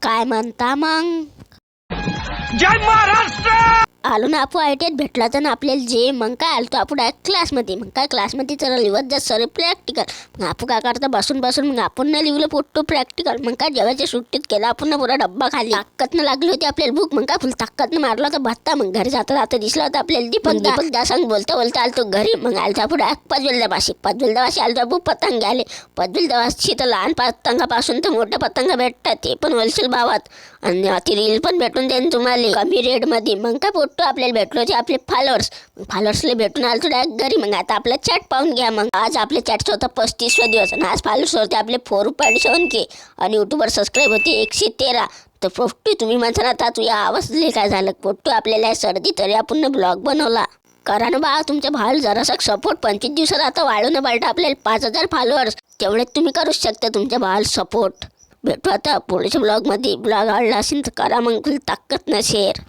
काय म्हणता मग? जय महाराष्ट्र. आलो ना आपण आयटीआयत भेटला तर ना आपल्याला जे मग काय आलो आपण डायरेक्ट क्लासमध्ये. मग काय क्लासमध्ये चला लिवत जा सर प्रॅक्टिकल. मग आपण काय करता बसून मग आपण ना लिहिलं पोट्टो प्रॅक्टिकल. मग काय जेवायच्या सुट्टीत केला आपण ना पुरा डब्बा खाली. ताकदनं लागली होती आपल्याला भूक. मग काय फुल ताकदनं मारला होता भत्ता. मग घरी जाता दिसला होता आपल्याला दीपक दा सांग बोलता आलतो घरी. मग आलतो आपण डायरेक्ट पजवेलदाबाशी आलतो आपण पतंग घ्यायले. पजवेलदाबाशी तर लहान पतंगापासून तर मोठ्या पतंग भेटतात ते पण होलसेल भावात. आणि ती रील पण भेटून देईन तुम्हाला कमी रेटमध्ये. मग काय पोट्टो आपल्याला भेटलो ते आपले फॉलोअर्सला भेटून आलतो डायरेक्ट घरी. मग आता आपला चॅट पाहून घ्या. मग आज आपल्या चॅटचा होता 35वा दिवस आणि आज फॉलोअर्स होते आपले 4.7K आणि यूट्यूबवर सबस्क्राईब होते 113. तर पोट्टो तुम्ही म्हणता आता तुझ्या आवाजले काय झालं पोट्टो आपल्याला सर्दी तरी आपण ब्लॉग बनवला. करा ना बा तुमच्या भावाला जरासा सपोर्ट. 25 दिवसात आता वाढवणं पालटा आपल्याला 5000 फॉलोअर्स. तेवढे तुम्ही करूच शकता तुमच्या भावाला सपोर्ट. भेटू आता पुढच्या ब्लॉगमध्ये. ब्लॉग आवडला असेल तर करा मग ताकद ना शेअर.